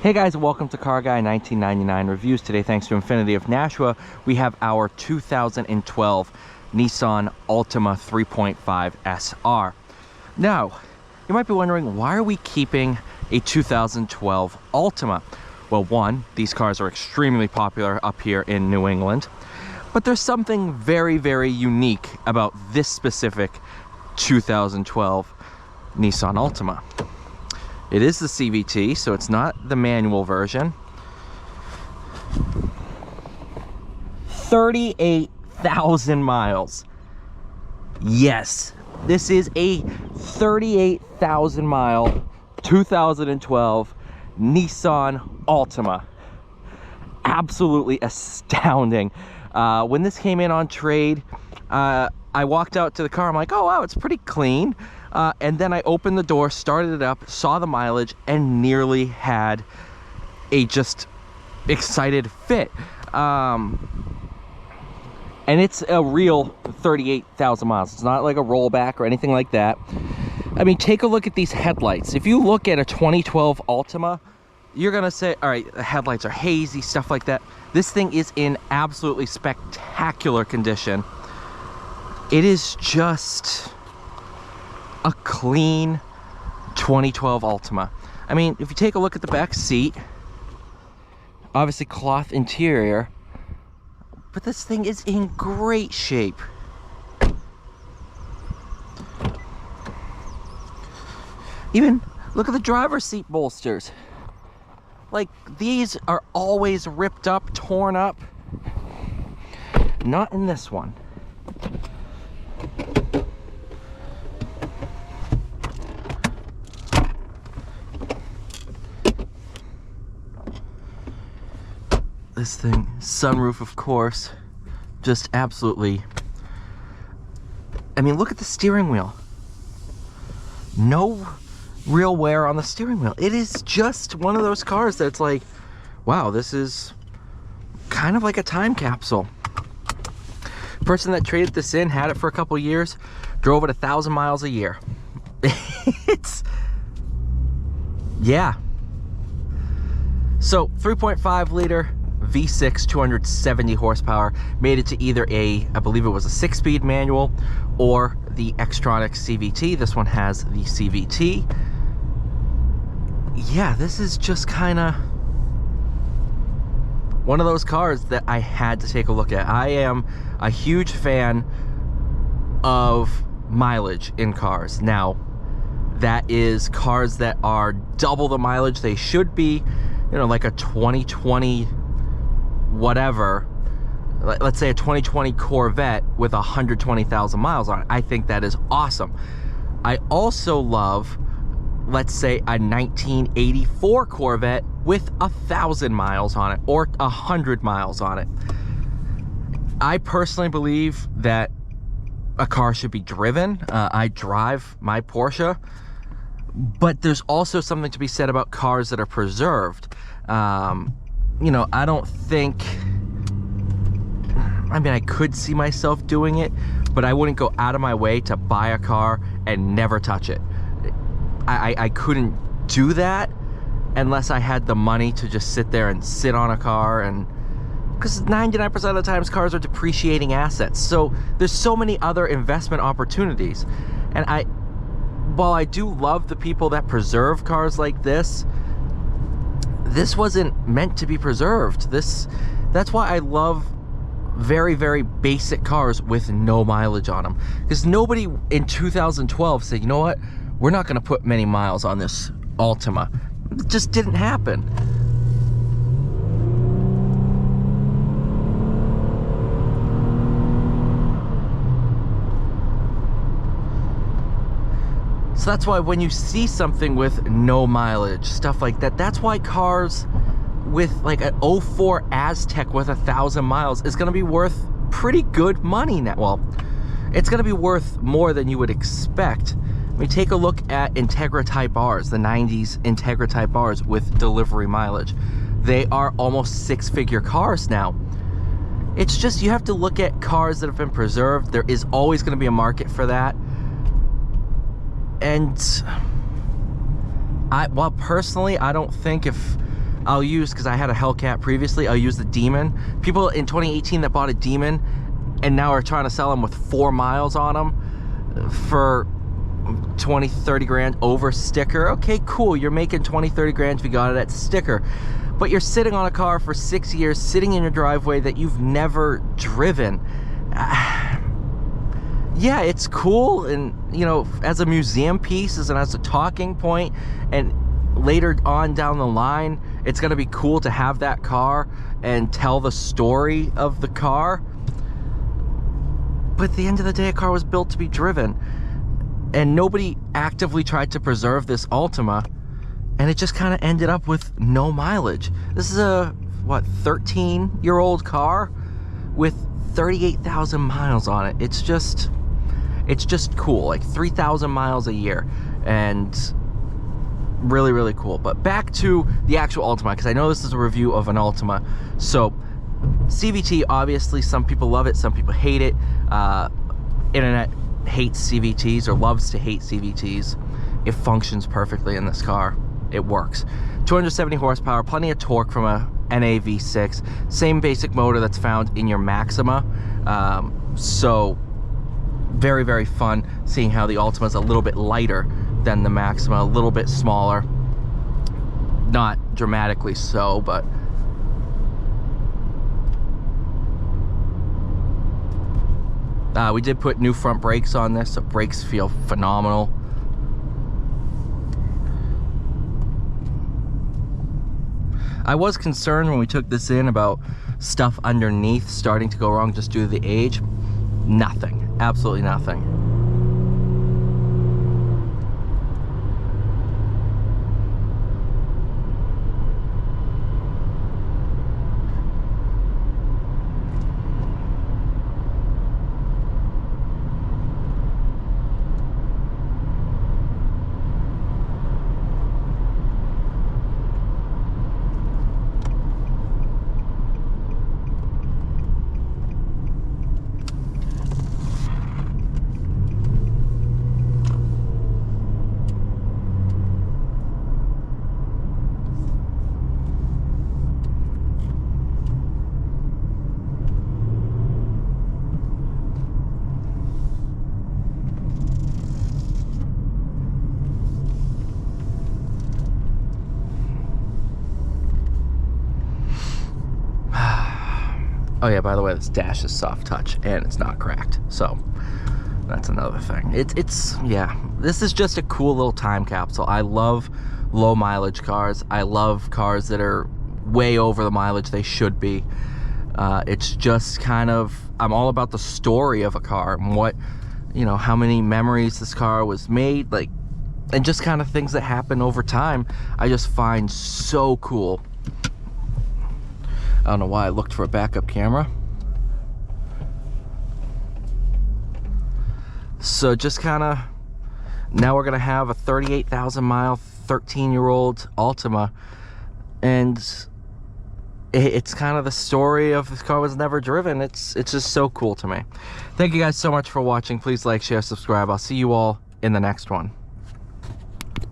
Hey guys, welcome to Car Guy 1999 Reviews. Today, thanks to Infinity of Nashua, we have our 2012 Nissan Altima 3.5 SR. Now, you might be wondering, why are we keeping a 2012 Altima? Well, one, these cars are extremely popular up here in New England, but there's something very, very unique about this specific 2012 Nissan Altima. It is the CVT, so it's not the manual version. 38,000 miles. Yes, this is a 38,000 mile 2012 Nissan Altima. Absolutely astounding. When this came in on trade, I walked out to the car. I'm like, oh wow, it's pretty clean. And then I opened the door, started it up, saw the mileage, and nearly had a just excited fit. And it's a real 38,000 miles. It's not like a rollback or anything like that. I mean, take a look at these headlights. If you look at a 2012 Altima, you're gonna say, all right, the headlights are hazy, stuff like that. This thing is in absolutely spectacular condition. It is just a clean 2012 Altima. I mean, if you take a look at the back seat, obviously cloth interior, but this thing is in great shape. Even look at the driver's seat bolsters. Like, these are always ripped up, torn up. Not in this one. This thing, sunroof, of course, just absolutely. I mean, look at the steering wheel. No real wear on the steering wheel. It is just one of those cars that's like, wow, this is kind of like a time capsule. Person that traded this in had it for a couple years, drove it 1,000 miles a year. It's, yeah. So 3.5 liter V6, 270 horsepower, made it to either I believe it was a 6-speed manual or the Xtronic CVT. This one has the CVT. Yeah, this is just kind of one of those cars that I had to take a look at. I am a huge fan of mileage in cars. Now, that is cars that are double the mileage they should be, you know, like a 2020 whatever, let's say a 2020 Corvette with 120,000 miles on it. I think that is awesome. I also love, let's say, a 1984 Corvette with 1,000 miles on it or 100 miles on it. I personally believe that a car should be driven. I drive my Porsche, but there's also something to be said about cars that are preserved. You know, I don't think, I mean, I could see myself doing it, but I wouldn't go out of my way to buy a car and never touch it. I couldn't do that unless I had the money to just sit there and sit on a car, and because 99% of the times cars are depreciating assets. So there's so many other investment opportunities. And while I do love the people that preserve cars like this wasn't meant to be preserved. That's why I love very, very basic cars with no mileage on them. Because nobody in 2012 said, you know what, we're not gonna put many miles on this Altima. It just didn't happen. So that's why when you see something with no mileage, stuff like that, that's why cars with like an 04 Aztec with 1,000 miles is gonna be worth pretty good money now. Well, it's gonna be worth more than you would expect. I mean, take a look at Integra Type Rs, the 90s Integra Type Rs with delivery mileage. They are almost 6-figure cars now. It's just, you have to look at cars that have been preserved. There is always gonna be a market for that. And well, personally, I don't think if I'll use, because I had a Hellcat previously, I'll use the Demon. People in 2018 that bought a Demon and now are trying to sell them with 4 miles on them for 20, 30 grand over sticker. Okay, cool, you're making 20, 30 grand if you got it at sticker. But you're sitting on a car for 6 years, sitting in your driveway that you've never driven. Yeah, it's cool, and you know, as a museum piece and as a talking point, and later on down the line, it's gonna be cool to have that car and tell the story of the car. But at the end of the day, a car was built to be driven, and nobody actively tried to preserve this Altima, and it just kind of ended up with no mileage. This is a, what, 13-year-old car with 38,000 miles on it. It's just cool, like 3,000 miles a year, and really, really cool. But back to the actual Altima, because I know this is a review of an Altima. So CVT, obviously, some people love it, some people hate it. Internet hates CVTs or loves to hate CVTs. It functions perfectly in this car. It works. 270 horsepower, plenty of torque from a NA V6. Same basic motor that's found in your Maxima. So very, very fun seeing how the Altima is a little bit lighter than the Maxima, a little bit smaller. Not dramatically so, but we did put new front brakes on this, so brakes feel phenomenal. I was concerned when we took this in about stuff underneath starting to go wrong just due to the age. Nothing, absolutely nothing. Oh yeah, by the way, this dash is soft touch and it's not cracked, so that's another thing. It's yeah, this is just a cool little time capsule. I love low mileage cars. I love cars that are way over the mileage they should be. It's just kind of, I'm all about the story of a car and what, you know, how many memories this car was made, like, and just kind of things that happen over time. I just find so cool. I don't know why I looked for a backup camera. So just kind of, now we're gonna have a 38,000 mile, 13-year-old Altima, and it's kind of the story of this car was never driven. It's just so cool to me. Thank you guys so much for watching. Please like, share, subscribe. I'll see you all in the next one.